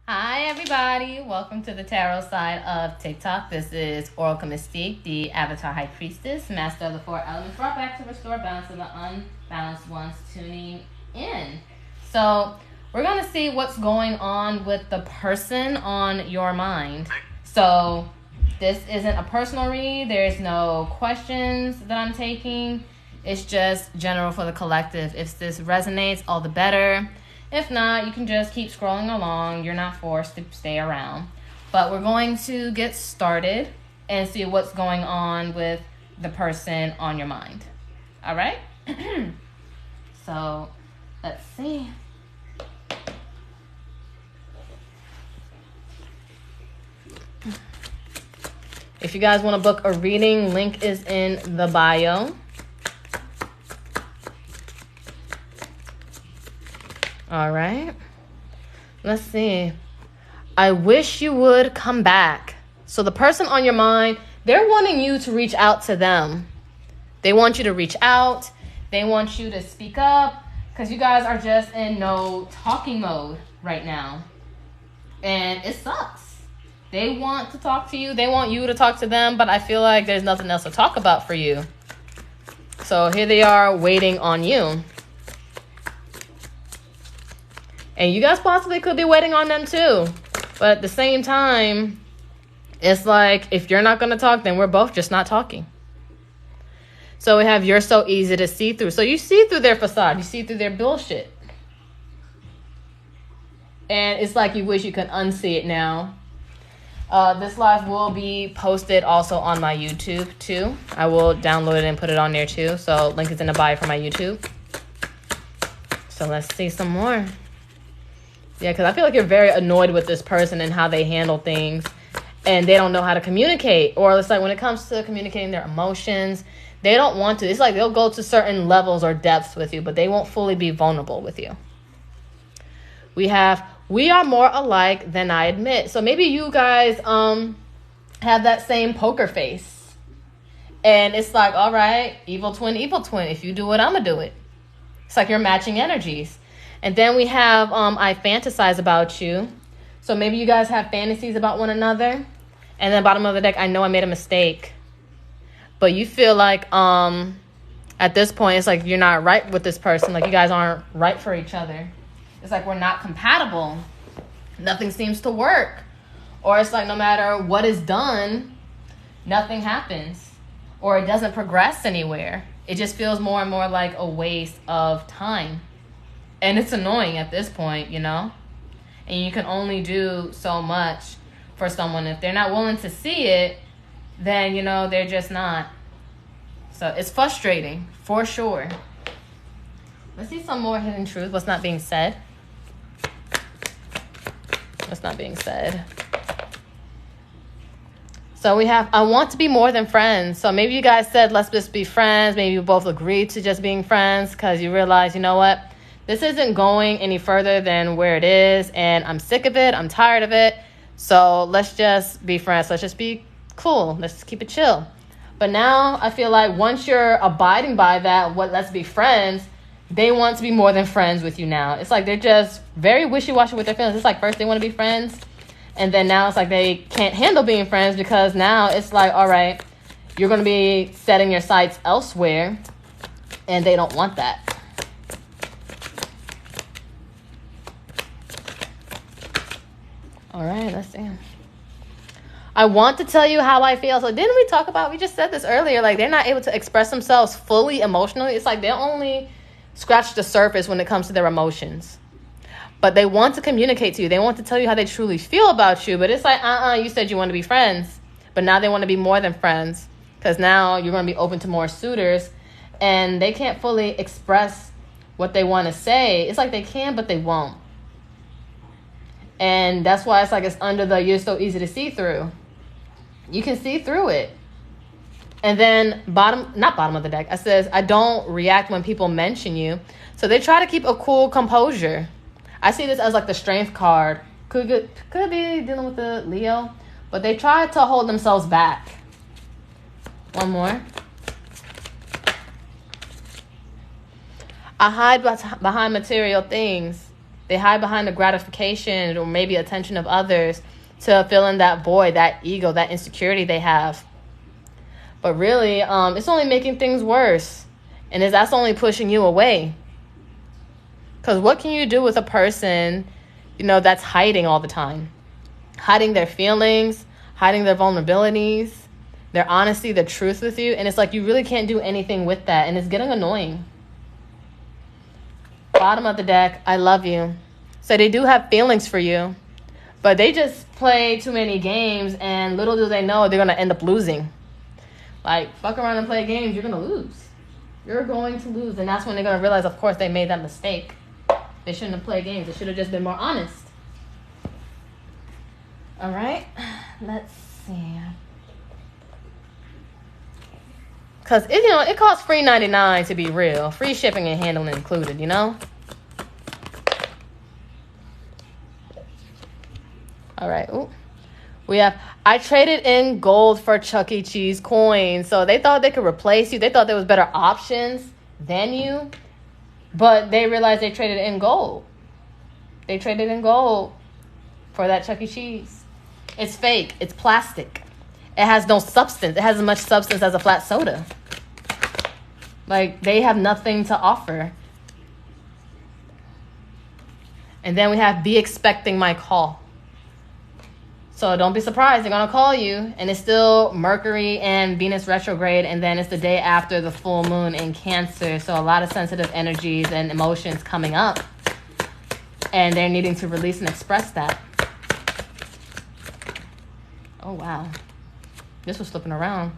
Hi, everybody. Welcome to the tarot side of TikTok. This is Oracle Mystique, the Avatar High Priestess, Master of the Four Elements, brought back to restore balance to the unbalanced ones tuning in. So, we're going to see what's going on with the person on your mind. So, this isn't a personal read. There's no questions that I'm taking. It's just general for the collective. If this resonates, all the better. If not, you can just keep scrolling along. You're not forced to stay around. But we're going to get started and see what's going on with the person on your mind. All right? So, let's see. If you guys want to book a reading, link is in the bio. All right. Let's see. I wish you would come back. So the person on your mind, they're wanting you to reach out to them. They want you to reach out. They want you to speak up because you guys are just in no talking mode right now. And it sucks. They want to talk to you. They want you to talk to them, but I feel like there's nothing else to talk about for you. So here they are waiting on you. And you guys possibly could be waiting on them too. But at the same time, it's like, if you're not going to talk, then we're both just not talking. So we have, you're so easy to see through. So you see through their facade. You see through their bullshit. And it's like you wish you could unsee it now. This live will be posted also on my YouTube too. I will download it and put it on there too. So link is in the bio for my YouTube. So let's see some more. Yeah, because I feel like you're very annoyed with this person and how they handle things. And they don't know how to communicate. Or it's like when it comes to communicating their emotions, they don't want to. It's like they'll go to certain levels or depths with you, but they won't fully be vulnerable with you. We have, we are more alike than I admit. So maybe you guys have that same poker face. And it's like, all right, evil twin. If you do it, I'm going to do it. It's like you're matching energies. And then we have, I fantasize about you. So maybe you guys have fantasies about one another. And then bottom of the deck, I know I made a mistake. But you feel like at this point, it's like you're not right with this person. Like you guys aren't right for each other. It's like we're not compatible. Nothing seems to work. Or it's like no matter what is done, nothing happens. Or it doesn't progress anywhere. It just feels more and more like a waste of time. And it's annoying at this point, you know? And you can only do so much for someone. If they're not willing to see it, then, you know, they're just not. So it's frustrating, for sure. Let's see some more hidden truth. What's not being said? What's not being said? So we have, I want to be more than friends. So maybe you guys said, let's just be friends. Maybe you both agreed to just being friends because you realize, you know what? This isn't going any further than where it is, and I'm sick of it. I'm tired of it. So let's just be friends. Let's just be cool. Let's just keep it chill. But now I feel like once you're abiding by that, let's be friends, they want to be more than friends with you now. It's like they're just very wishy-washy with their feelings. It's like first they want to be friends, and then now it's like they can't handle being friends because now it's like, all right, you're going to be setting your sights elsewhere, and they don't want that. All right, let's see. I want to tell you how I feel. So didn't we talk about, we just said this earlier, like they're not able to express themselves fully emotionally. It's like they'll only scratch the surface when it comes to their emotions. But they want to communicate to you. They want to tell you how they truly feel about you. But it's like, you said you want to be friends. But now they want to be more than friends. Because now you're going to be open to more suitors. And they can't fully express what they want to say. It's like they can, but they won't. And that's why it's like it's under the you're so easy to see through. You can see through it. And then not bottom of the deck. It says, I don't react when people mention you. So they try to keep a cool composure. I see this as like the strength card. Could be dealing with the Leo. But they try to hold themselves back. One more. I hide behind material things. They hide behind the gratification or maybe attention of others to fill in that void, that ego, that insecurity they have. But really, it's only making things worse. And that's only pushing you away. Because what can you do with a person, that's hiding all the time? Hiding their feelings, hiding their vulnerabilities, their honesty, their truth with you. And it's like you really can't do anything with that. And it's getting annoying. Bottom of the deck, I love you. So they do have feelings for you. But they just play too many games. And little do they know they're going to end up losing. Like, fuck around and play games, you're going to lose. You're going to lose. And that's when they're going to realize, of course, they made that mistake. They shouldn't have played games. They should have just been more honest. All right. Let's see. Because, it costs free $99 to be real. Free shipping and handling included, All right. Ooh. We have, I traded in gold for Chuck E. Cheese coins. So they thought they could replace you. They thought there was better options than you. But they realized they traded in gold. They traded in gold for that Chuck E. Cheese. It's fake. It's plastic. It has no substance. It has as much substance as a flat soda. Like, they have nothing to offer. And then we have be expecting my call. So don't be surprised. They're going to call you. And it's still Mercury and Venus retrograde. And then it's the day after the full moon in Cancer. So a lot of sensitive energies and emotions coming up. And they're needing to release and express that. Oh, wow. This was flipping around.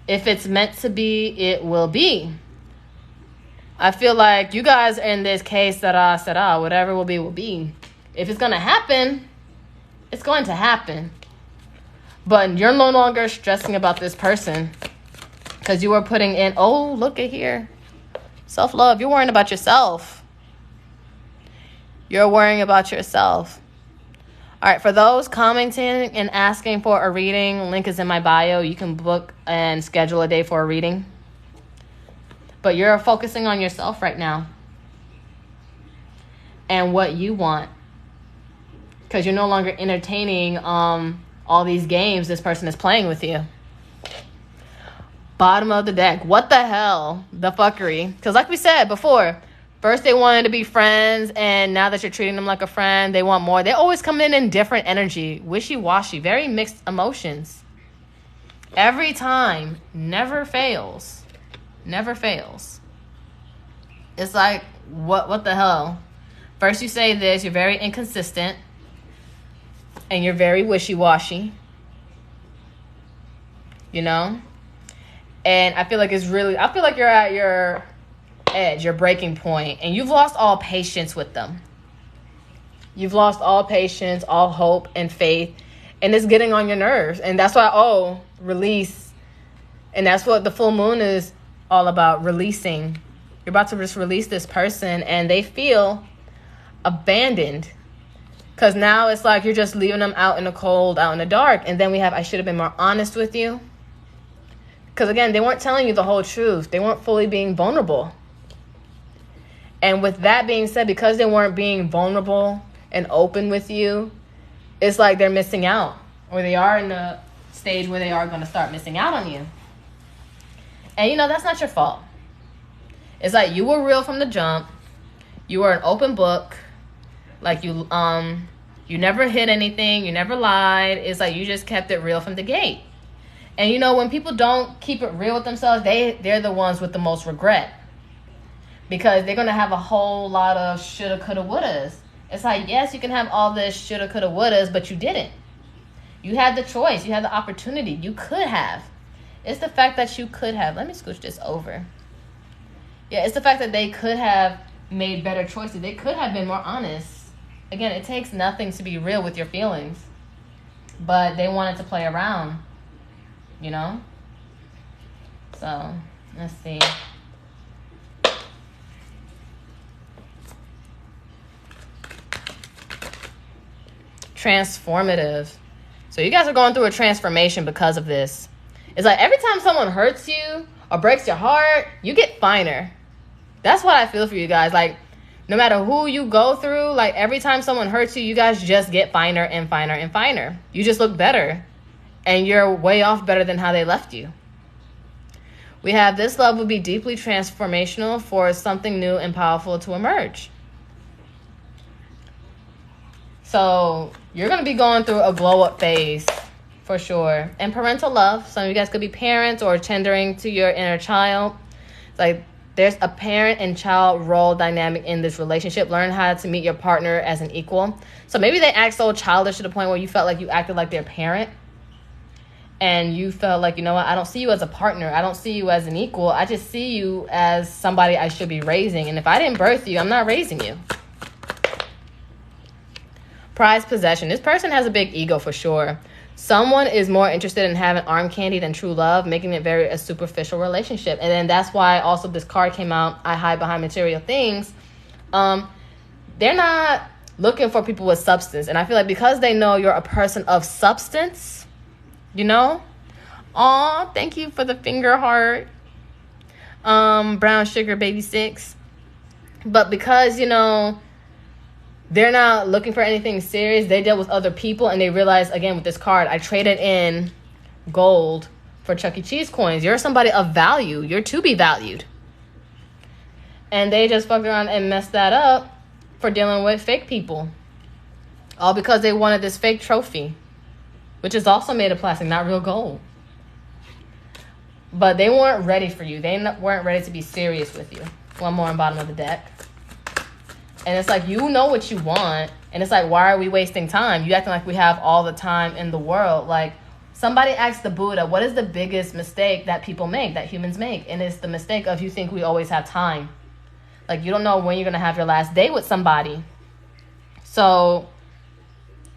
If it's meant to be, it will be. I feel like you guys in this case, whatever will be, will be. If it's going to happen, it's going to happen. But you're no longer stressing about this person because you were putting in, oh, look at here. Self-love. You're worrying about yourself. You're worrying about yourself. All right, for those commenting and asking for a reading, link is in my bio. You can book and schedule a day for a reading. But you're focusing on yourself right now and what you want. Because you're no longer entertaining all these games this person is playing with you. Bottom of the deck. What the hell? The fuckery. Because like we said before, first they wanted to be friends, and now that you're treating them like a friend, they want more. They always come in different energy. Wishy-washy. Very mixed emotions. Every time. Never fails. Never fails. It's like, what the hell? First you say this, you're very inconsistent. And you're very wishy-washy. And I feel like you're at your edge, your breaking point. And you've lost all patience with them. You've lost all patience, all hope and faith. And it's getting on your nerves. And that's why, release. And that's what the full moon is all about, releasing. You're about to just release this person. And they feel abandoned. Because now it's like you're just leaving them out in the cold, out in the dark. And then we have, I should have been more honest with you. Because again, they weren't telling you the whole truth. They weren't fully being vulnerable. And with that being said, because they weren't being vulnerable and open with you, it's like they're missing out. Or they are in the stage where they are going to start missing out on you. And that's not your fault. It's like you were real from the jump. You were an open book. Like you never hid anything. You never lied. It's like you just kept it real from the gate. And when people don't keep it real with themselves, they're the ones with the most regret. Because they're going to have a whole lot of shoulda, coulda, wouldas. It's like, yes, you can have all this shoulda, coulda, wouldas, but you didn't. You had the choice. You had the opportunity. You could have. It's the fact that you could have. Let me scooch this over. Yeah, it's the fact that they could have made better choices. They could have been more honest. Again, it takes nothing to be real with your feelings. But they wanted to play around. So, let's see. Transformative. So you guys are going through a transformation because of this. It's like every time someone hurts you or breaks your heart, you get finer. That's what I feel for you guys. Like, No matter who you go through, like every time someone hurts you, you guys just get finer and finer and finer. You just look better. And you're way off better than how they left you. We have this love will be deeply transformational for something new and powerful to emerge. So you're going to be going through a glow up phase for sure. And parental love. Some of you guys could be parents or tendering to your inner child. It's like there's a parent and child role dynamic in this relationship. Learn how to meet your partner as an equal. So maybe they act so childish to the point where you felt like you acted like their parent. And you felt like, you know what, I don't see you as a partner. I don't see you as an equal. I just see you as somebody I should be raising. And if I didn't birth you, I'm not raising you. Prized possession. This person has a big ego for sure. Someone is more interested in having arm candy than true love, making it very a superficial relationship. And then that's why also this card came out, I hide behind material things. They're not looking for people with substance. And I feel like because they know you're a person of substance, you know? Aw, thank you for the finger heart. Brown sugar baby 6. But because, you know, they're not looking for anything serious, they dealt with other people and they realized, again, with this card, I traded in gold for Chuck E. Cheese coins. You're somebody of value. You're to be valued. And they just fucked around and messed that up for dealing with fake people. All because they wanted this fake trophy, which is also made of plastic, not real gold. But they weren't ready for you. They weren't ready to be serious with you. One more on bottom of the deck. And it's like, you know what you want. And it's like, why are we wasting time? You acting like we have all the time in the world. Like, somebody asked the Buddha, what is the biggest mistake that people make, that humans make? And it's the mistake of you think we always have time. Like, you don't know when you're going to have your last day with somebody. So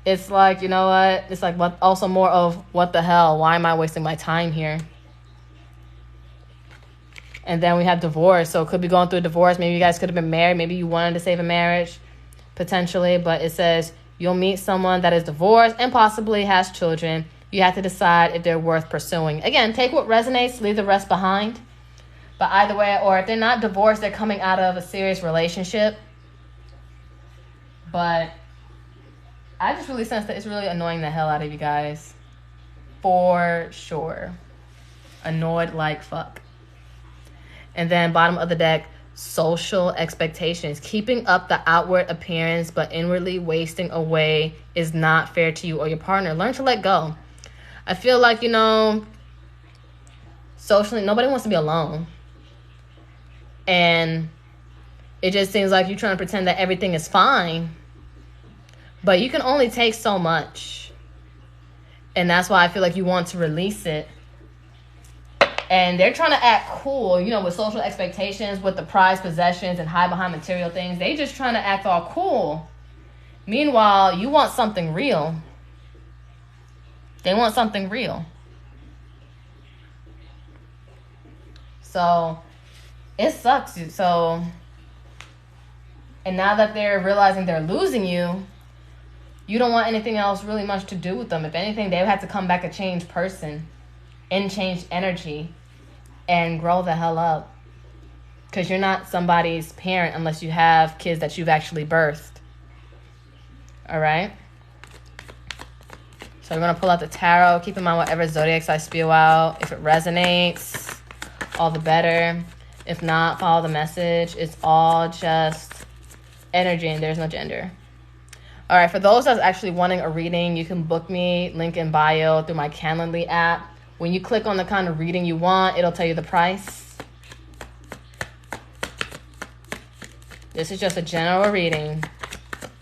it's like, you know what? It's like, what? Also more of, what the hell? Why am I wasting my time here? And then we have divorce. So it could be going through a divorce. Maybe you guys could have been married. Maybe you wanted to save a marriage, potentially. But it says you'll meet someone that is divorced and possibly has children. You have to decide if they're worth pursuing. Again, take what resonates, leave the rest behind. But either way, or if they're not divorced, they're coming out of a serious relationship. But I just really sense that it's really annoying the hell out of you guys. For sure. Annoyed like fuck. And then bottom of the deck, social expectations. Keeping up the outward appearance but inwardly wasting away is not fair to you or your partner. Learn to let go. I feel like, you know, socially, nobody wants to be alone. And it just seems like you're trying to pretend that everything is fine. But you can only take so much. And that's why I feel like you want to release it. And they're trying to act cool, you know, with social expectations, with the prized possessions and hide behind material things. They just trying to act all cool. Meanwhile, you want something real. They want something real. So it sucks. So, and now that they're realizing they're losing you, you don't want anything else really much to do with them. If anything, they would have to come back a changed person and change energy and grow the hell up. Because you're not somebody's parent unless you have kids that you've actually birthed. All right? So we're going to pull out the tarot. Keep in mind whatever zodiacs I spew out. If it resonates, all the better. If not, follow the message. It's all just energy and there's no gender. All right, for those that's actually wanting a reading, you can book me, link in bio, through my Calendly app. When you click on the kind of reading you want, it'll tell you the price. This is just a general reading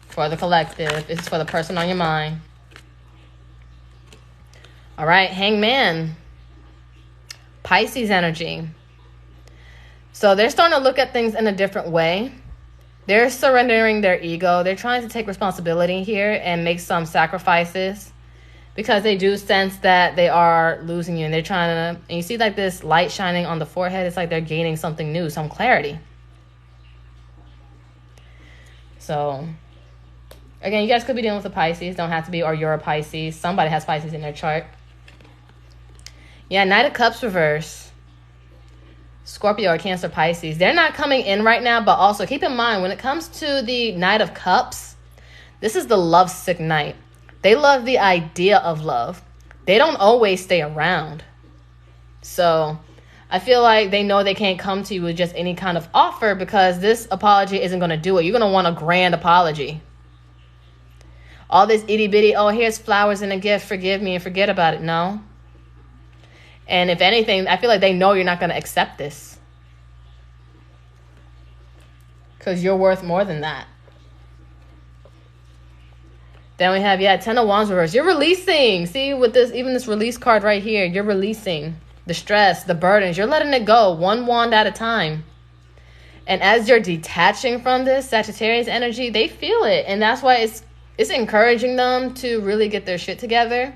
for the collective. This is for the person on your mind. All right, Hangman. Pisces energy. So they're starting to look at things in a different way. They're surrendering their ego. They're trying to take responsibility here and make some sacrifices because they do sense that they are losing you. And they're trying to, and you see like this light shining on the forehead. It's like they're gaining something new, some clarity. So, again, you guys could be dealing with a Pisces. Don't have to be, or you're a Pisces. Somebody has Pisces in their chart. Yeah, Knight of Cups reverse. Scorpio or Cancer, Pisces, they're not coming in right now. But also keep in mind, when it comes to the Knight of Cups, this is the lovesick knight. They love the idea of love. They don't always stay around. So I feel like they know they can't come to you with just any kind of offer, because this apology isn't going to do it. You're going to want a grand apology. All this itty bitty, oh, here's flowers and a gift, forgive me and forget about it. No. And if anything, I feel like they know you're not going to accept this, because you're worth more than that. Then we have, Ten of Wands reverse. You're releasing. See, with this, even this release card right here, you're releasing the stress, the burdens. You're letting it go one wand at a time. And as you're detaching from this Sagittarius energy, they feel it. And that's why it's encouraging them to really get their shit together.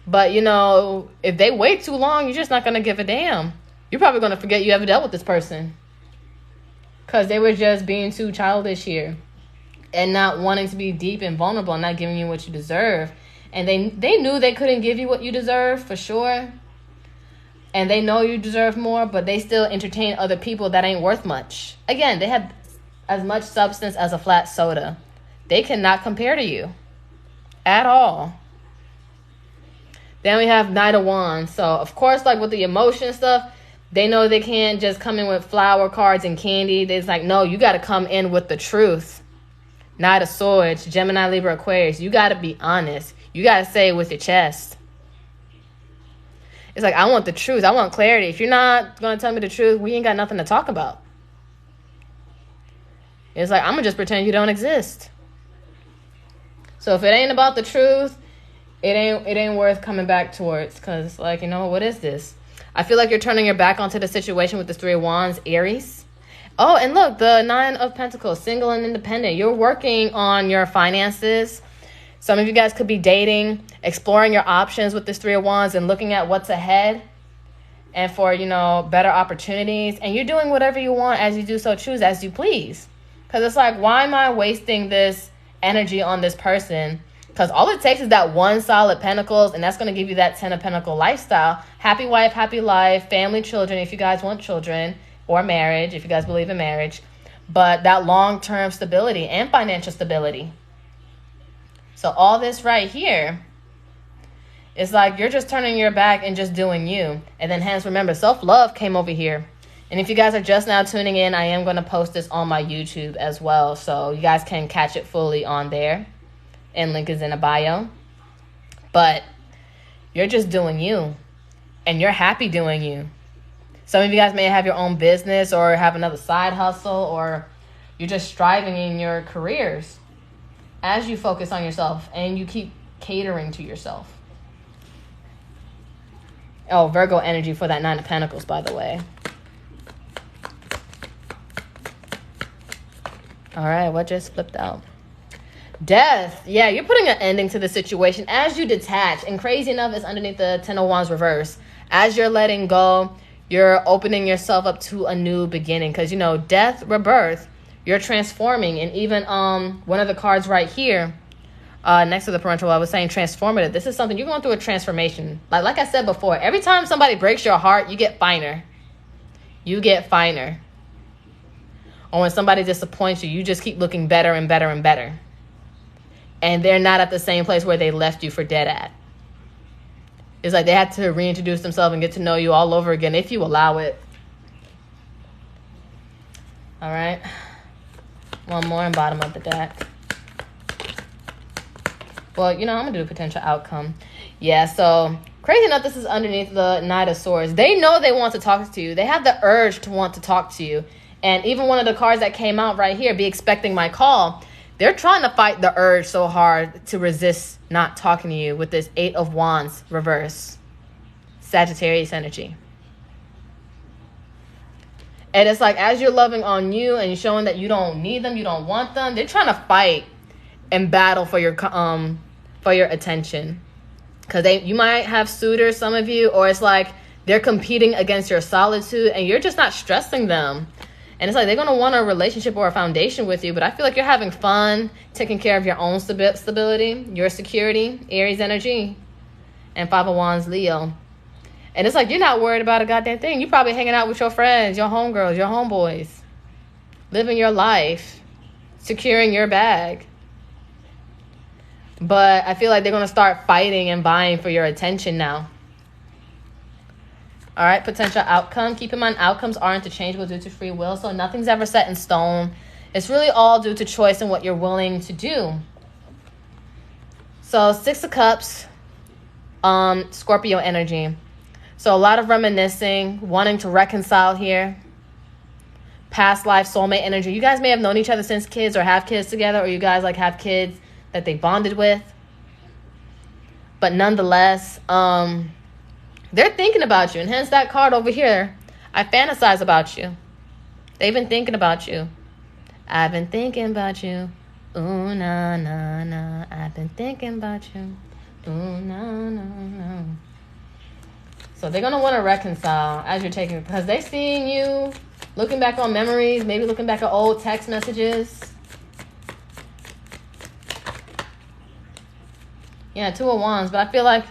But, if they wait too long, you're just not going to give a damn. You're probably going to forget you ever dealt with this person, because they were just being too childish here and not wanting to be deep and vulnerable and not giving you what you deserve. And they knew they couldn't give you what you deserve for sure. And they know you deserve more, but they still entertain other people that ain't worth much. Again, they have as much substance as a flat soda. They cannot compare to you at all. Then we have Knight of Wands. So, of course, like with the emotion stuff, they know they can't just come in with flower cards and candy. It's like, no, you got to come in with the truth. Knight of Swords, Gemini, Libra, Aquarius. You got to be honest. You got to say it with your chest. It's like, I want the truth. I want clarity. If you're not going to tell me the truth, we ain't got nothing to talk about. It's like, I'm going to just pretend you don't exist. So if it ain't about the truth, it ain't worth coming back towards, because it's like, what is this? I feel like you're turning your back onto the situation with the Three of Wands, Aries. Oh, and look, the Nine of Pentacles, single and independent. You're working on your finances. Some of you guys could be dating, exploring your options with this Three of Wands and looking at what's ahead and for, better opportunities. And you're doing whatever you want as you do so, choose as you please. Because it's like, why am I wasting this energy on this person? Because all it takes is that one solid pentacles, and that's going to give you that 10 of Pentacle lifestyle. Happy wife, happy life, family, children, if you guys want children, or marriage, if you guys believe in marriage. But that long-term stability and financial stability. So all this right here is like you're just turning your back and just doing you. And then hence, remember, self-love came over here. And if you guys are just now tuning in, I am going to post this on my YouTube as well. So you guys can catch it fully on there. And link is in the bio. But you're just doing you. And you're happy doing you. Some of you guys may have your own business or have another side hustle, or you're just striving in your careers as you focus on yourself and you keep catering to yourself. Oh, Virgo energy for that Nine of Pentacles, by the way. All right, what just flipped out? Death. Yeah, you're putting an ending to the situation as you detach. And crazy enough, it's underneath the Ten of Wands reverse. As you're letting go, you're opening yourself up to a new beginning. Because, death, rebirth, you're transforming. And even one of the cards right here, next to the parental, I was saying transformative. This is something, you're going through a transformation. Like I said before, every time somebody breaks your heart, you get finer. You get finer. Or when somebody disappoints you, you just keep looking better and better and better. And they're not at the same place where they left you for dead at. It's like they had to reintroduce themselves and get to know you all over again, if you allow it. All right. One more on bottom of the deck. Well, I'm going to do potential outcome. Yeah, so crazy enough, this is underneath the Knight of Swords. They know they want to talk to you. They have the urge to want to talk to you. And even one of the cards that came out right here, Be Expecting My Call, they're trying to fight the urge so hard to resist not talking to you with this Eight of Wands reverse. Sagittarius energy. And it's like, as you're loving on you and you're showing that you don't need them, you don't want them, they're trying to fight and battle for your attention. Because you might have suitors, some of you, or it's like they're competing against your solitude and you're just not stressing them. And it's like they're going to want a relationship or a foundation with you. But I feel like you're having fun, taking care of your own stability, your security, Aries energy, and Five of Wands, Leo. And it's like, you're not worried about a goddamn thing. You're probably hanging out with your friends, your homegirls, your homeboys, living your life, securing your bag. But I feel like they're going to start fighting and vying for your attention now. All right, potential outcome. Keep in mind, outcomes are interchangeable due to free will, so nothing's ever set in stone. It's really all due to choice and what you're willing to do. So 6 of Cups, Scorpio energy. So a lot of reminiscing, wanting to reconcile here. Past life, soulmate energy. You guys may have known each other since kids or have kids together, or you guys like have kids that they bonded with. But nonetheless, they're thinking about you. And hence that card over here. I fantasize about you. They've been thinking about you. I've been thinking about you. Ooh, na, na, na. I've been thinking about you. Ooh, na, na, na. So they're going to want to reconcile as you're taking, because they're seeing you, looking back on memories, maybe looking back at old text messages. Yeah, 2 of Wands. But I feel like,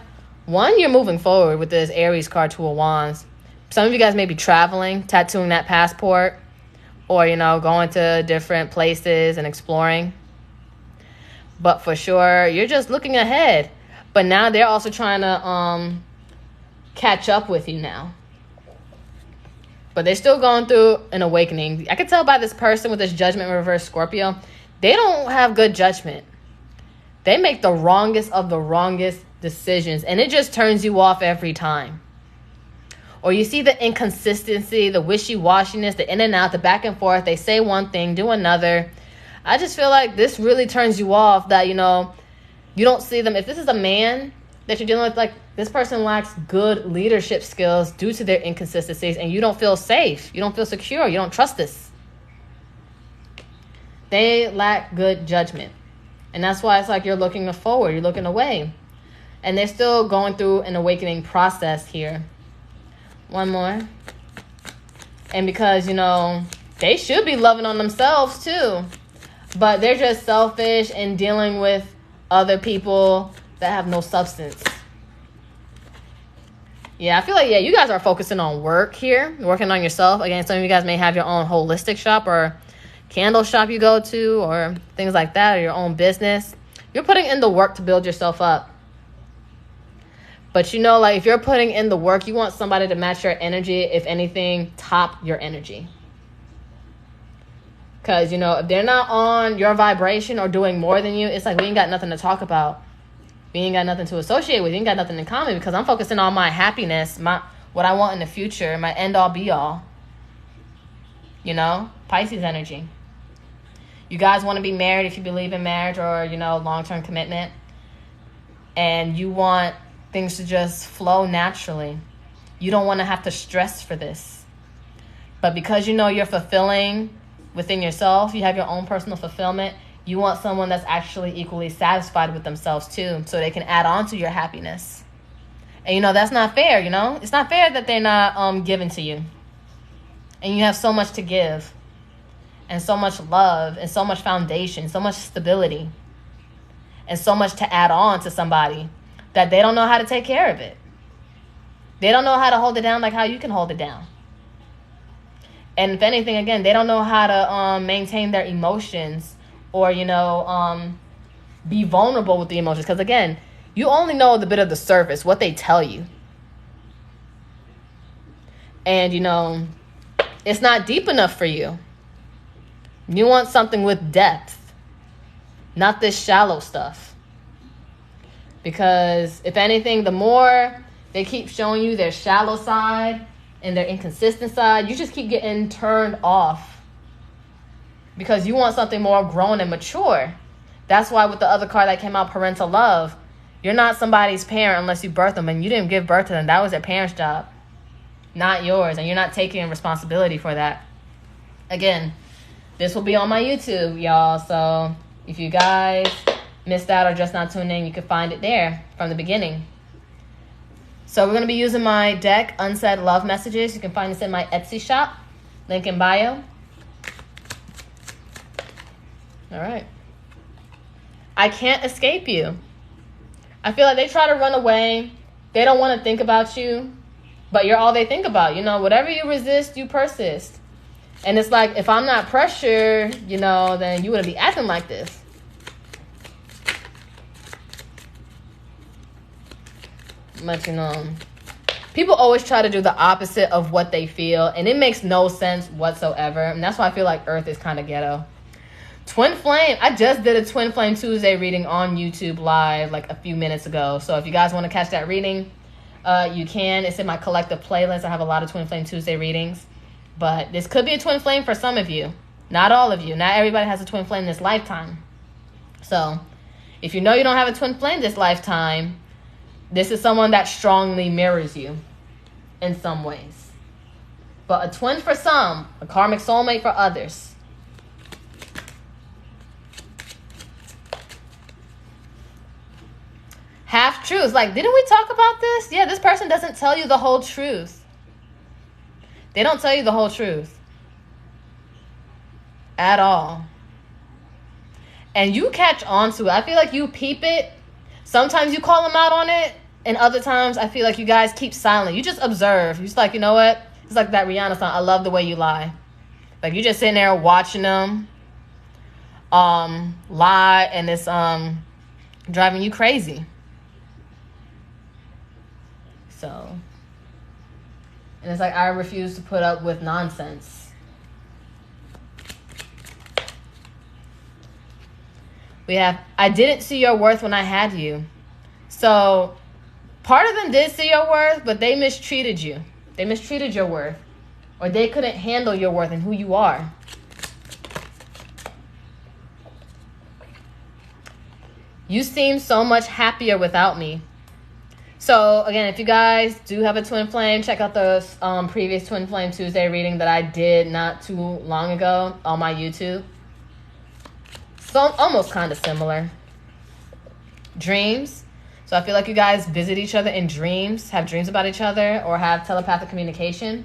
one, you're moving forward with this Aries card, 2 of Wands. Some of you guys may be traveling, tattooing that passport, or, you know, going to different places and exploring. But for sure, you're just looking ahead. But now they're also trying to catch up with you now. But they're still going through an awakening. I can tell by this person with this Judgment reverse Scorpio, they don't have good judgment. They make the wrongest of the wrongest decisions, and it just turns you off every time. Or you see the inconsistency, the wishy-washiness, the in and out, the back and forth. They say one thing, do another. I just feel like this really turns you off, that, you know, you don't see them. If this is a man that you're dealing with, like, this person lacks good leadership skills due to their inconsistencies, and you don't feel safe. You don't feel secure. You don't trust this. They lack good judgment. And that's why it's like you're looking forward, you're looking away. And they're still going through an awakening process here. One more. And because, you know, they should be loving on themselves too. But they're just selfish and dealing with other people that have no substance. Yeah, I feel like, yeah, you guys are focusing on work here, working on yourself. Again, some of you guys may have your own holistic shop or candle shop you go to or things like that, or your own business. You're putting in the work to build yourself up. But, you know, like, if you're putting in the work, you want somebody to match your energy, if anything, top your energy. Because, you know, if they're not on your vibration or doing more than you, it's like we ain't got nothing to talk about. We ain't got nothing to associate with. You ain't got nothing in common, because I'm focusing on my happiness, what I want in the future, my end all be all. You know, Pisces energy. You guys want to be married if you believe in marriage or, you know, long-term commitment. And you want things to just flow naturally. You don't want to have to stress for this. But because you know you're fulfilling within yourself, you have your own personal fulfillment, you want someone that's actually equally satisfied with themselves too, so they can add on to your happiness. And, you know, that's not fair, you know? It's not fair that they're not giving to you. And you have so much to give. And so much love, and so much foundation, so much stability, and so much to add on to somebody, that they don't know how to take care of it. They don't know how to hold it down like how you can hold it down. And if anything, again, they don't know how to maintain their emotions, or, you know, be vulnerable with the emotions. Because, again, you only know the bit of the surface, what they tell you. And, you know, it's not deep enough for you. You want something with depth, not this shallow stuff. Because if anything, the more they keep showing you their shallow side and their inconsistent side, you just keep getting turned off. Because you want something more grown and mature. That's why with the other card that came out, parental love, you're not somebody's parent unless you birth them, and you didn't give birth to them. That was their parents' job, not yours. And you're not taking responsibility for that. Again, this will be on my YouTube, y'all. So if you guys missed out or just not tuned in, you can find it there from the beginning. So we're going to be using my deck, Unsaid Love Messages. You can find this in my Etsy shop. Link in bio. All right. I can't escape you. I feel like they try to run away. They don't want to think about you. But you're all they think about. You know, whatever you resist, you persist. And it's like, if I'm not pressured, you know, then you wouldn't be acting like this. But, you know, people always try to do the opposite of what they feel. And it makes no sense whatsoever. And that's why I feel like Earth is kind of ghetto. Twin Flame. I just did a Twin Flame Tuesday reading on YouTube live like a few minutes ago. So if you guys want to catch that reading, you can. It's in my collective playlist. I have a lot of Twin Flame Tuesday readings. But this could be a twin flame for some of you. Not all of you. Not everybody has a twin flame this lifetime. So if you know you don't have a twin flame this lifetime, this is someone that strongly mirrors you in some ways. But a twin for some, a karmic soulmate for others. Half truths. Like, didn't we talk about this? Yeah, this person doesn't tell you the whole truth. They don't tell you the whole truth. At all. And you catch on to it. I feel like you peep it. Sometimes you call them out on it. And other times I feel like you guys keep silent. You just observe. You're just like, you know what? It's like that Rihanna song, I Love the Way You Lie. Like, you just sitting there watching them lie, and it's driving you crazy. So, and it's like, I refuse to put up with nonsense. We have, I didn't see your worth when I had you. So part of them did see your worth, but they mistreated you. They mistreated your worth. Or they couldn't handle your worth and who you are. You seem so much happier without me. So, again, if you guys do have a twin flame, check out the previous Twin Flame Tuesday reading that I did not too long ago on my YouTube. So, almost kind of similar. Dreams. So, I feel like you guys visit each other in dreams, have dreams about each other, or have telepathic communication.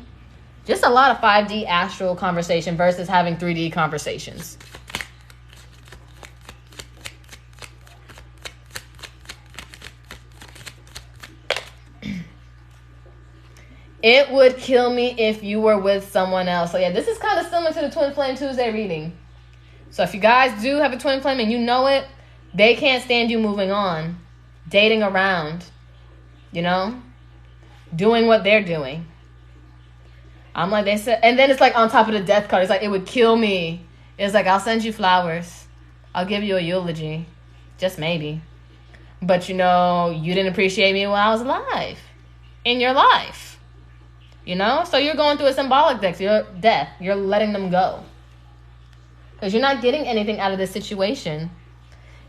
Just a lot of 5D astral conversation versus having 3D conversations. It would kill me if you were with someone else. So yeah, this is kind of similar to the Twin Flame Tuesday reading. So if you guys do have a twin flame and you know it, they can't stand you moving on, dating around, you know, doing what they're doing. I'm like, they said, and then it's like on top of the death card, it's like, it would kill me. It's like, I'll send you flowers. I'll give you a eulogy. Just maybe. But you know, you didn't appreciate me while I was alive. In your life. You know? So you're going through a symbolic death. You're letting them go. Because you're not getting anything out of this situation.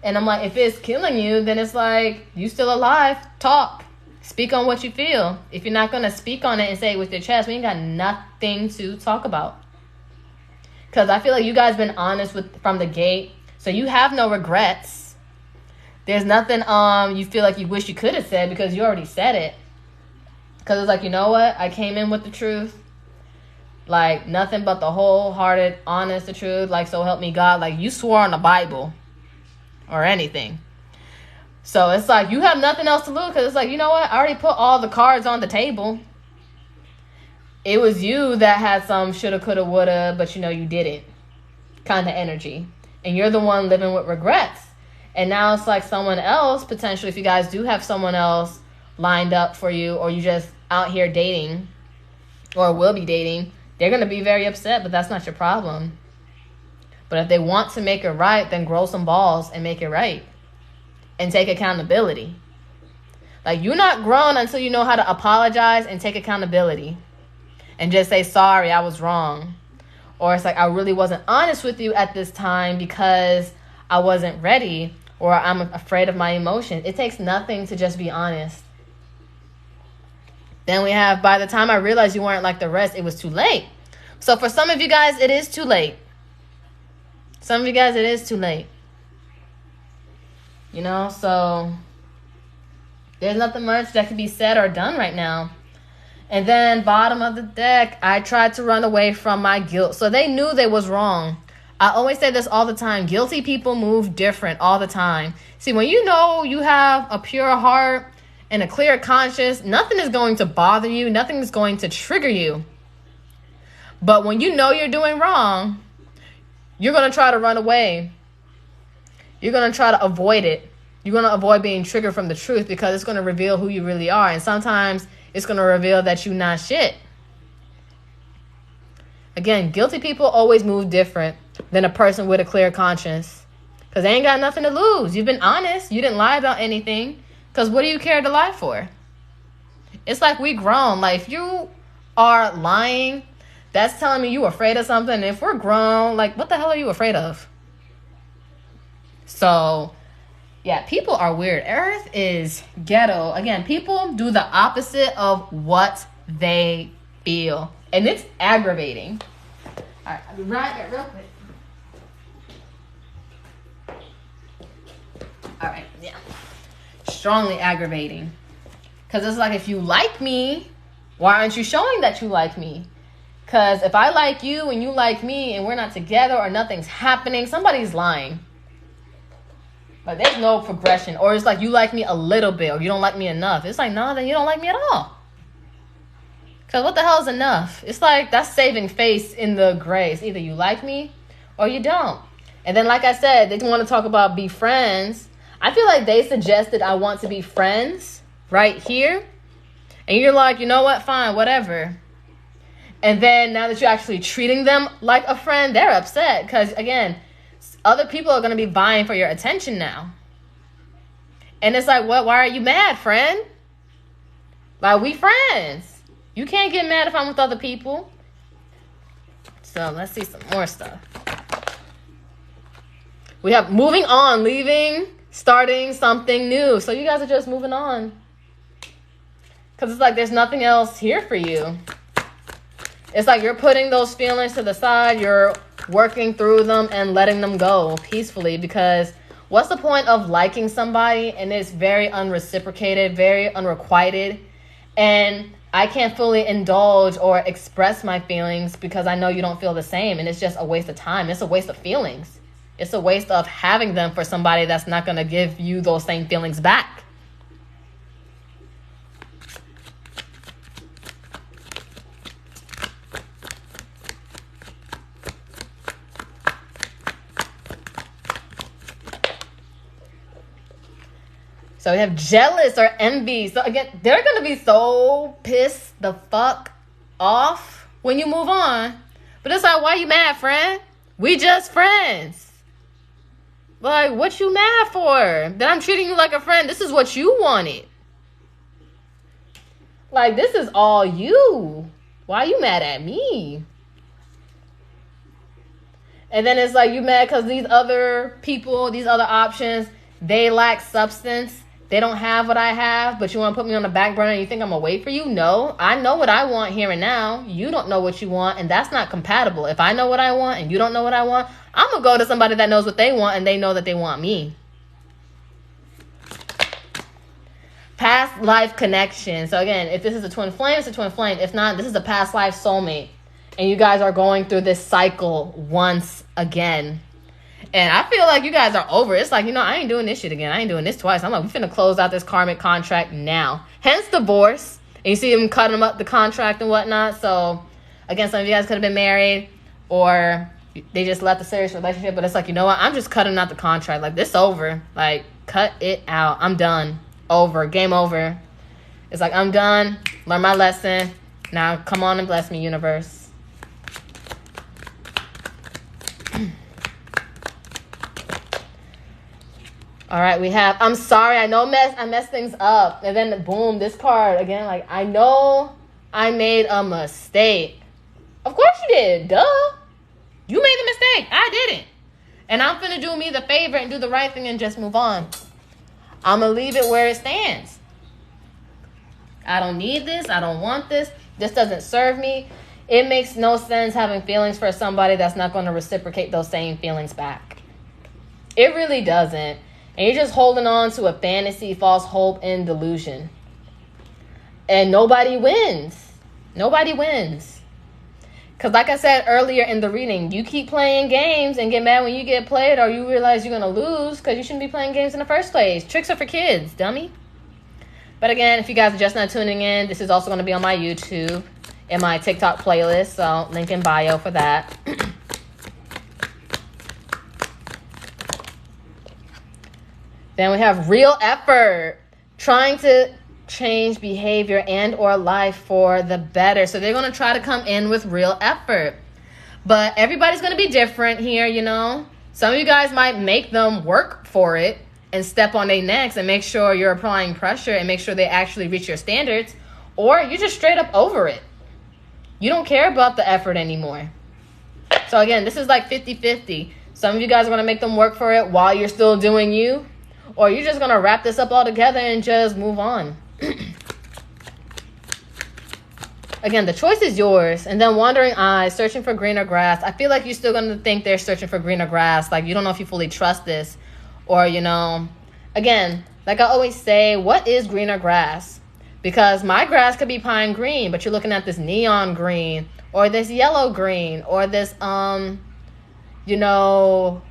And I'm like, if it's killing you, then it's like, you still alive. Talk. Speak on what you feel. If you're not going to speak on it and say it with your chest, we ain't got nothing to talk about. Because I feel like you guys been honest from the gate. So you have no regrets. There's nothing you feel like you wish you could have said because you already said it. Because it's like, you know what? I came in with the truth. Like, nothing but the wholehearted, honest, the truth. Like, so help me God. Like, you swore on the Bible. Or anything. So, it's like, you have nothing else to lose. Because it's like, you know what? I already put all the cards on the table. It was you that had some shoulda, coulda, woulda. But, you know, you didn't. Kind of energy. And you're the one living with regrets. And now it's like someone else, potentially, if you guys do have someone else lined up for you, or you just out here dating, or will be dating, they're going to be very upset, but that's not your problem. But if they want to make it right, then grow some balls and make it right. And take accountability. Like, you're not grown until you know how to apologize and take accountability. And just say, sorry, I was wrong. Or it's like, I really wasn't honest with you at this time because I wasn't ready, or I'm afraid of my emotions. It takes nothing to just be honest. Then we have, by the time I realized you weren't like the rest, it was too late. So for some of you guys, it is too late. Some of you guys, it is too late. You know, so there's nothing much that can be said or done right now. And then bottom of the deck, I tried to run away from my guilt. So they knew they was wrong. I always say this all the time. Guilty people move different all the time. See, when you know you have a pure heart, and a clear conscience, nothing is going to bother you. Nothing is going to trigger you. But when you know you're doing wrong, you're going to try to run away. You're going to try to avoid it. You're going to avoid being triggered from the truth because it's going to reveal who you really are. And sometimes it's going to reveal that you're not shit. Again, guilty people always move different than a person with a clear conscience. Because they ain't got nothing to lose. You've been honest. You didn't lie about anything. Because what do you care to lie for? It's like we grown. Like if you are lying, that's telling me you're afraid of something. And if we're grown, like what the hell are you afraid of? So, yeah, people are weird. Earth is ghetto. Again, people do the opposite of what they feel. And it's aggravating. All right, I'll be right back real quick. All right, yeah. Strongly aggravating. Because it's like, if you like me, why aren't you showing that you like me? Because if I like you and you like me and we're not together or nothing's happening, somebody's lying. But there's no progression. Or it's like you like me a little bit or you don't like me enough. It's like, no, then you don't like me at all. Because what the hell is enough? It's like that's saving face in the grace. Either you like me or you don't. And then like I said, they want to talk about be friends. I feel like they suggested I want to be friends right here. And you're like, you know what? Fine, whatever. And then now that you're actually treating them like a friend, they're upset. Because again, other people are going to be vying for your attention now. And it's like, what? Why are you mad, friend? Like, we friends. You can't get mad if I'm with other people. So let's see some more stuff. We have moving on, leaving, starting something new. So you guys are just moving on. Because it's like there's nothing else here for you. It's like you're putting those feelings to the side. You're working through them and letting them go peacefully. Because what's the point of liking somebody and it's very unreciprocated, very unrequited, and I can't fully indulge or express my feelings because I know you don't feel the same, and it's just a waste of time. It's a waste of feelings. It's a waste of having them for somebody that's not going to give you those same feelings back. So we have jealous or envy. So again, they're going to be so pissed the fuck off when you move on. But it's like, why you mad, friend? We just friends. Like, what you mad for? That I'm treating you like a friend. This is what you wanted. Like, this is all you. Why you mad at me? And then it's like you mad because these other people, these other options, they lack substance. They don't have what I have, but you want to put me on the back burner and you think I'm going to wait for you? No, I know what I want here and now. You don't know what you want, and that's not compatible. If I know what I want and you don't know what I want, I'm going to go to somebody that knows what they want and they know that they want me. Past life connection. So again, if this is a twin flame, it's a twin flame. If not, this is a past life soulmate. And you guys are going through this cycle once again. And I feel like you guys are over. It's like, I ain't doing this shit again. I ain't doing this twice. I'm like, we finna close out this karmic contract now. Hence divorce. And you see them cutting up the contract and whatnot. So, again, some of you guys could have been married or they just left a serious relationship. But it's like, you know what? I'm just cutting out the contract. Like, this over. Like, cut it out. I'm done. Over. Game over. It's like, I'm done. Learn my lesson. Now, come on and bless me, universe. All right, we have, I'm sorry, I know I messed things up. And then, boom, this card, again, like, I know I made a mistake. Of course you did, duh. You made the mistake, I didn't. And I'm finna do me the favor and do the right thing and just move on. I'm gonna leave it where it stands. I don't need this, I don't want this. This doesn't serve me. It makes no sense having feelings for somebody that's not gonna reciprocate those same feelings back. It really doesn't. And you're just holding on to a fantasy, false hope, and delusion. And nobody wins. Nobody wins. Because like I said earlier in the reading, you keep playing games and get mad when you get played or you realize you're going to lose because you shouldn't be playing games in the first place. Tricks are for kids, dummy. But again, if you guys are just not tuning in, this is also going to be on my YouTube and my TikTok playlist. So link in bio for that. Then we have real effort. Trying to change behavior and or life for the better. So they're going to try to come in with real effort. But everybody's going to be different here, you know. Some of you guys might make them work for it and step on their necks and make sure you're applying pressure and make sure they actually reach your standards. Or you're just straight up over it. You don't care about the effort anymore. So again, this is like 50-50. Some of you guys are going to make them work for it while you're still doing you. Or you're just going to wrap this up all together and just move on. Again, the choice is yours. And then wandering eyes, searching for greener grass. I feel like you're still going to think they're searching for greener grass. Like, you don't know if you fully trust this. Or, you know, again, like I always say, what is greener grass? Because my grass could be pine green, but you're looking at this neon green or this yellow green or this, you know,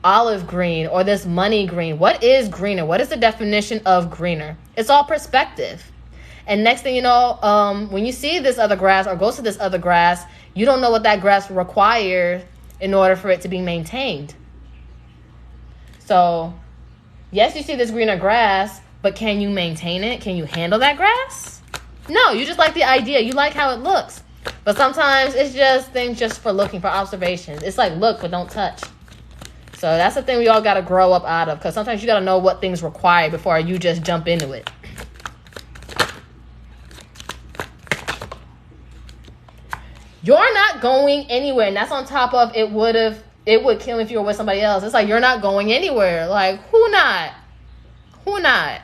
olive green or this money green. What is greener? What is the definition of greener? It's all perspective. And next thing you know, when you see this other grass or go to this other grass, you don't know what that grass requires in order for it to be maintained. So, yes, you see this greener grass, but can you maintain it? Can you handle that grass? No, you just like the idea. You like how it looks. But sometimes it's just things just for looking, for observations. It's like look, but don't touch. So that's the thing we all got to grow up out of, because sometimes you got to know what things require before you just jump into it. You're not going anywhere, and that's on top of it would kill me if you were with somebody else. It's like you're not going anywhere. Like, who not? Who not?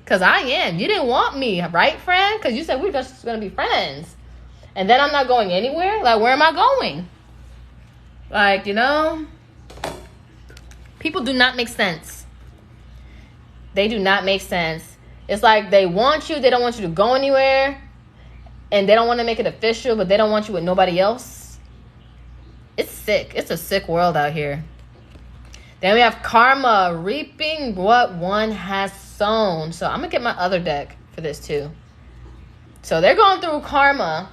Because I am. You didn't want me, right, friend? Because you said we're just going to be friends. And then I'm not going anywhere? Like, where am I going? Like, you know, people do not make sense. They do not make sense. It's like they want you. They don't want you to go anywhere. And they don't want to make it official, but they don't want you with nobody else. It's sick. It's a sick world out here. Then we have karma, reaping what one has sown. So I'm going to get my other deck for this too. So they're going through karma.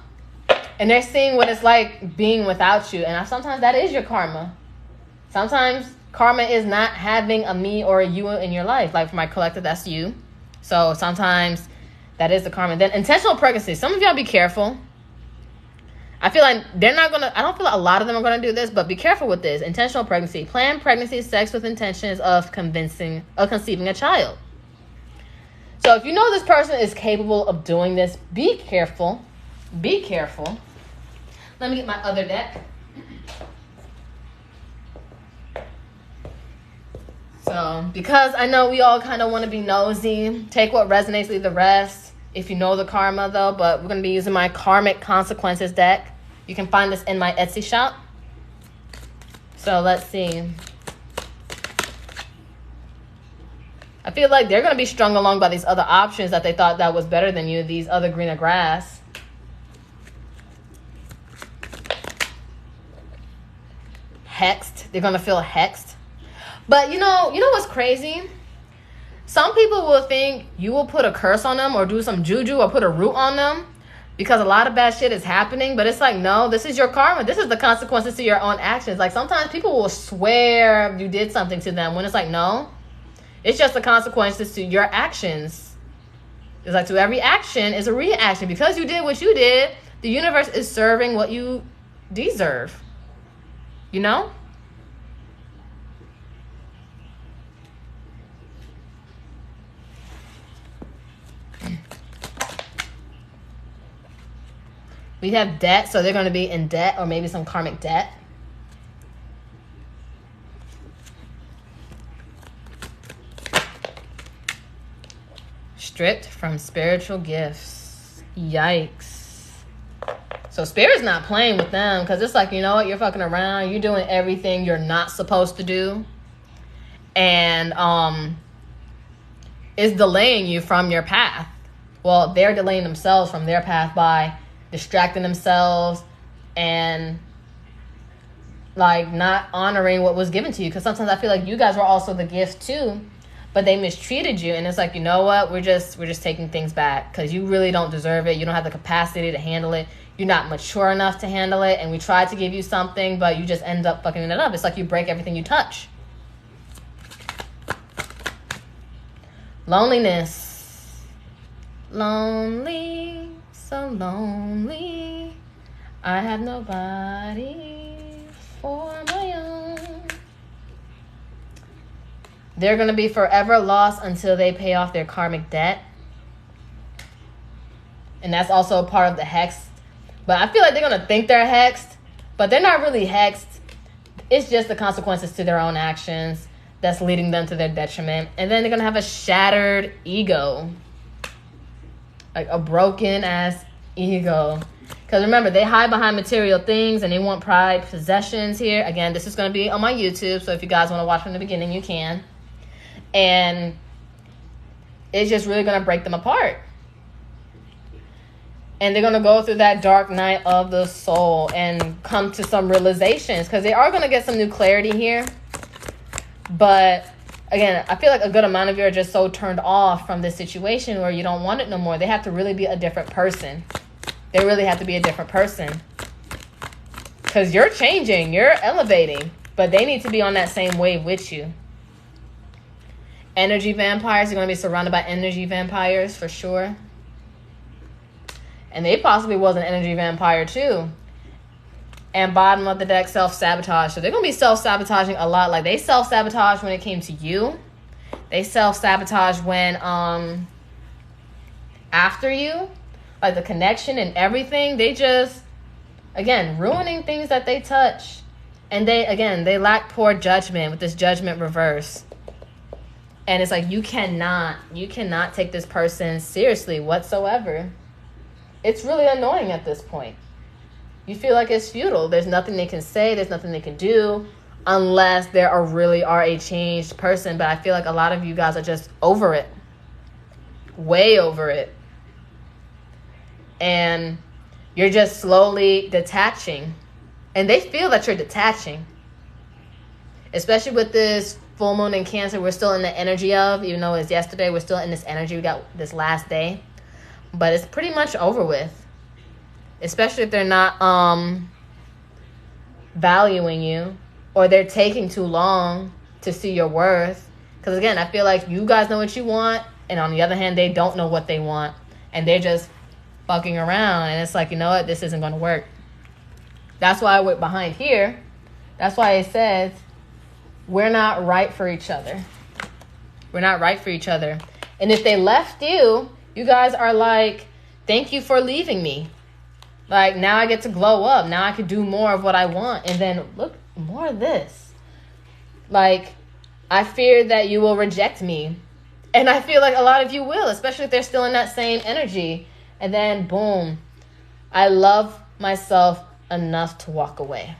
And they're seeing what it's like being without you. And sometimes that is your karma. Sometimes karma is not having a me or a you in your life. Like for my collective, that's you. So sometimes that is the karma. Then intentional pregnancy. Some of y'all be careful. I feel like they're not going to, I don't feel like a lot of them are going to do this, but be careful with this. Intentional pregnancy. Planned pregnancy, sex with intentions of conceiving a child. So if you know this person is capable of doing this, be careful. Be careful. Let me get my other deck. So, because I know we all kind of want to be nosy, take what resonates, leave the rest. If you know the karma, though, but we're going to be using my Karmic Consequences deck. You can find this in my Etsy shop. So, let's see. I feel like they're going to be strung along by these other options that they thought that was better than you, these other greener grass. Hexed. They're going to feel hexed. But you know what's crazy? Some people will think you will put a curse on them or do some juju or put a root on them because a lot of bad shit is happening. But it's like, no, this is your karma. This is the consequences to your own actions. Like sometimes people will swear you did something to them when it's like, no, it's just the consequences to your actions. It's like to every action is a reaction. Because you did what you did, the universe is serving what you deserve. You know? We have debt, so they're going to be in debt or maybe some karmic debt. Stripped from spiritual gifts. Yikes. So Spirit's not playing with them because it's like, you know what? You're fucking around. You're doing everything you're not supposed to do. And is delaying you from your path. Well, they're delaying themselves from their path by distracting themselves and like not honoring what was given to you. Because sometimes I feel like you guys were also the gift too. but they mistreated you, and it's like, you know what, we're just taking things back because you really don't deserve it. You don't have the capacity to handle it. You're not mature enough to handle it, and we tried to give you something, but you just end up fucking it up. It's like you break everything you touch. Loneliness. Lonely, so lonely. I have nobody for my own. They're going to be forever lost until they pay off their karmic debt. And that's also a part of the hex. But I feel like they're going to think they're hexed, but they're not really hexed. It's just the consequences to their own actions that's leading them to their detriment. And then they're going to have a shattered ego. Like a broken ass ego. Because remember, they hide behind material things and they want pride, possessions here. Again, this is going to be on my YouTube. So if you guys want to watch from the beginning, you can. And it's just really going to break them apart. And they're going to go through that dark night of the soul and come to some realizations. Because they are going to get some new clarity here. But again, I feel like a good amount of you are just so turned off from this situation where you don't want it no more. They have to really be a different person. They really have to be a different person. Because you're changing. You're elevating. But they need to be on that same wave with you. Energy vampires. You're going to be surrounded by energy vampires for sure. And they possibly was an energy vampire too. And bottom of the deck, self-sabotage. So they're going to be self-sabotaging a lot. Like they self-sabotage when it came to you. They self-sabotage when after you. Like the connection and everything. They just, again, ruining things that they touch. And they lack poor judgment with this judgment reverse. And it's like you cannot take this person seriously whatsoever. It's really annoying at this point. You feel like it's futile. There's nothing they can say. There's nothing they can do unless they really are a changed person. But I feel like a lot of you guys are just over it. Way over it. And you're just slowly detaching. And they feel that you're detaching. Especially with this full moon in Cancer, we're still in the energy of, even though it's yesterday, we're still in this energy. We got this last day. But it's pretty much over with. Especially if they're not valuing you. Or they're taking too long to see your worth. Because again, I feel like you guys know what you want. And on the other hand, they don't know what they want. And they're just fucking around. And it's like, you know what? This isn't going to work. That's why I went behind here. That's why it says, we're not right for each other. We're not right for each other. And if they left you, you guys are like, thank you for leaving me. Like, now I get to glow up. Now I can do more of what I want. And then, look, more of this. Like, I fear that you will reject me. And I feel like a lot of you will, especially if they're still in that same energy. And then, boom, I love myself enough to walk away.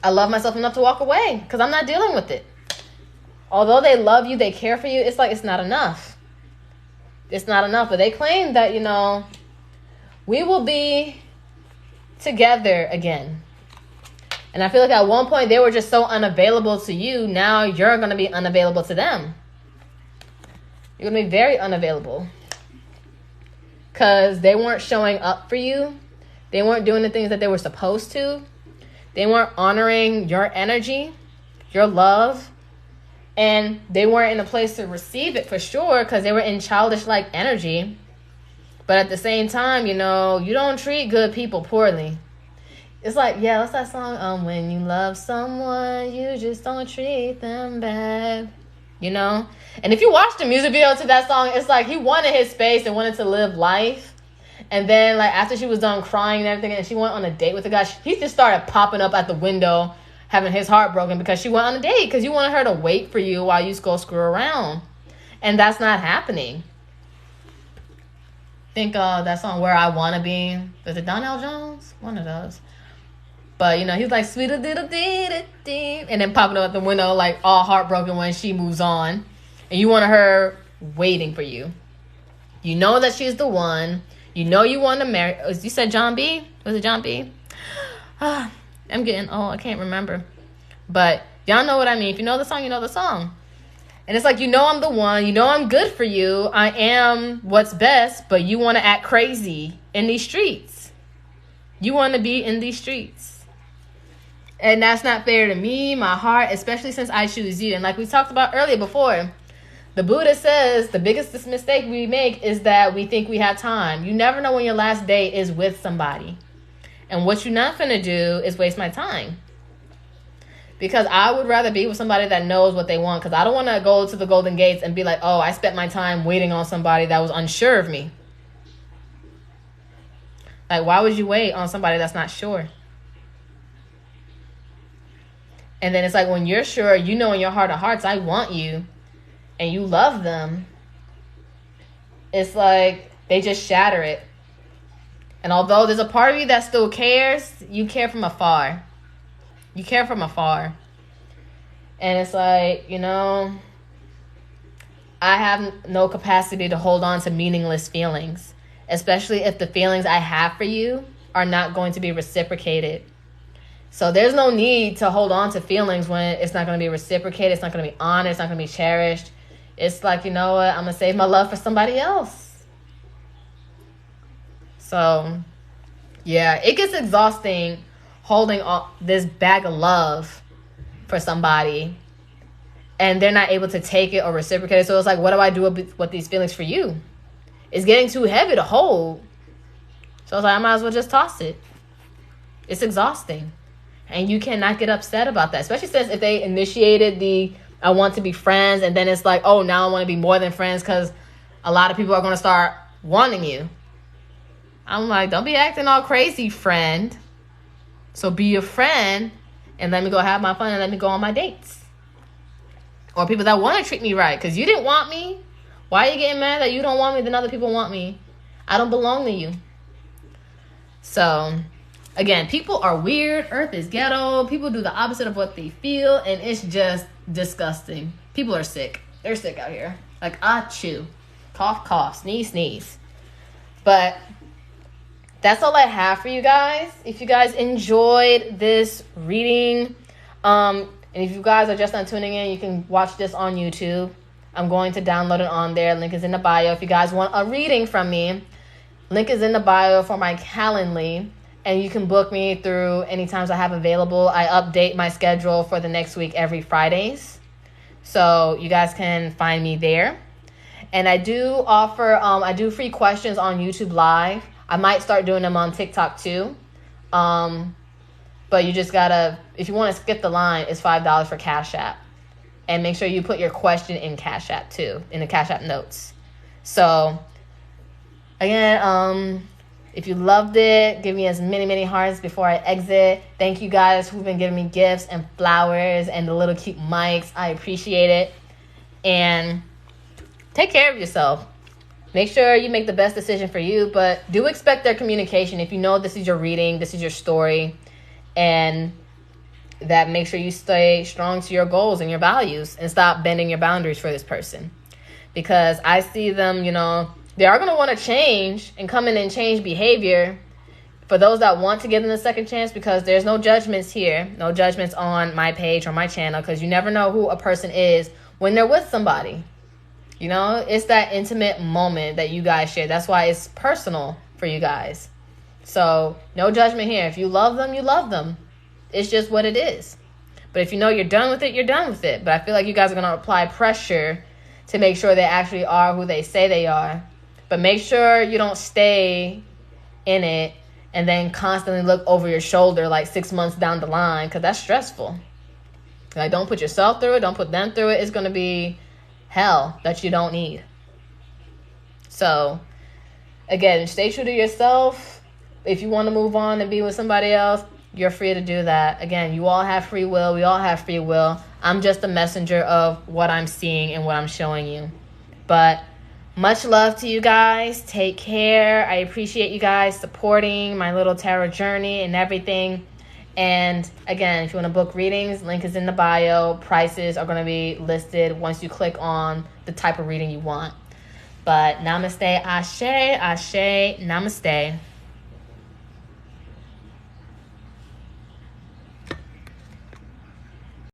I love myself enough to walk away because I'm not dealing with it. Although they love you, they care for you, it's like it's not enough. It's not enough. But they claim that, you know, we will be together again. And I feel like at one point they were just so unavailable to you. Now you're going to be unavailable to them. You're going to be very unavailable. Because they weren't showing up for you. They weren't doing the things that they were supposed to. They weren't honoring your energy, your love. And they weren't in a place to receive it for sure because they were in childish-like energy. But at the same time, you know, you don't treat good people poorly. It's like, yeah, what's that song? When you love someone, you just don't treat them bad. You know? And if you watch the music video to that song, it's like he wanted his space and wanted to live life. And then, like, after she was done crying and everything, and she went on a date with the guy, he just started popping up at the window, having his heart broken because she went on a date because you wanted her to wait for you while you go screw around. And that's not happening. Think of that song, Where I Wanna Be. Was it Donnell Jones? One of those. But, you know, he's like, sweet and then popping up at the window, like, all heartbroken when she moves on. And you wanted her waiting for you. You know that she's the one. You know you want to marry. You said John B? Was it John B? I'm getting old. I can't remember. But y'all know what I mean. If you know the song, you know the song. And it's like, you know I'm the one. You know I'm good for you. I am what's best, but you want to act crazy in these streets. You want to be in these streets. And that's not fair to me, my heart, especially since I choose you. And like we talked about earlier before, the Buddha says the biggest mistake we make is that we think we have time. You never know when your last day is with somebody. And what you're not going to do is waste my time. Because I would rather be with somebody that knows what they want. Because I don't want to go to the Golden Gates and be like, oh, I spent my time waiting on somebody that was unsure of me. Like, why would you wait on somebody that's not sure? And then it's like, when you're sure, you know in your heart of hearts, I want you, and you love them, it's like they just shatter it. And although there's a part of you that still cares, you care from afar. You care from afar. And it's like, you know, I have no capacity to hold on to meaningless feelings, especially if the feelings I have for you are not going to be reciprocated. So there's no need to hold on to feelings when it's not going to be reciprocated. It's not going to be honored. It's not going to be cherished. It's like, you know what? I'm going to save my love for somebody else. So, yeah, it gets exhausting holding this bag of love for somebody and they're not able to take it or reciprocate it. So it's like, what do I do with these feelings for you? It's getting too heavy to hold. So it's like, I might as well just toss it. It's exhausting. And you cannot get upset about that. Especially since if they initiated the, I want to be friends, and then it's like, oh, now I want to be more than friends because a lot of people are going to start wanting you. I'm like, don't be acting all crazy, friend. So be a friend and let me go have my fun and let me go on my dates. Or people that want to treat me right. Because you didn't want me. Why are you getting mad that you don't want me then other people want me? I don't belong to you. So, again, people are weird. Earth is ghetto. People do the opposite of what they feel. And it's just disgusting. People are sick. They're sick out here. Like, achoo. Cough, cough. Sneeze, sneeze. But that's all I have for you guys. If you guys enjoyed this reading, and if you guys are just not tuning in, you can watch this on YouTube. I'm going to download it on there. Link is in the bio. If you guys want a reading from me, link is in the bio for my Calendly. And you can book me through any times I have available. I update my schedule for the next week every Fridays. So you guys can find me there. And I do offer, I do free questions on YouTube Live. I might start doing them on TikTok too. But you just gotta, if you want to skip the line, it's $5 for Cash App. And make sure you put your question in Cash App too, in the Cash App notes. So, again, if you loved it, give me as many hearts before I exit. Thank you guys who've been giving me gifts and flowers and the little cute mics. I appreciate it. And take care of yourself. Make sure you make the best decision for you, but do expect their communication. If you know this is your reading, this is your story, and that make sure you stay strong to your goals and your values and stop bending your boundaries for this person. Because I see them, you know, they are going to want to change and come in and change behavior for those that want to give them a second chance, because there's no judgments here, no judgments on my page or my channel, because you never know who a person is when they're with somebody. You know, it's that intimate moment that you guys share. That's why it's personal for you guys. So no judgment here. If you love them, you love them. It's just what it is. But if you know you're done with it, you're done with it. But I feel like you guys are going to apply pressure to make sure they actually are who they say they are. But make sure you don't stay in it and then constantly look over your shoulder like 6 months down the line, because that's stressful. Like, don't put yourself through it. Don't put them through it. It's going to be hell that you don't need. So, again, stay true to yourself. If you want to move on and be with somebody else, you're free to do that. Again, you all have free will. We all have free will. I'm just a messenger of what I'm seeing and what I'm showing you. But much love to you guys. Take care. I appreciate you guys supporting my little tarot journey and everything. And again, if you want to book readings, link is in the bio. Prices are going to be listed once you click on the type of reading you want. But namaste, ashe, ashe, namaste.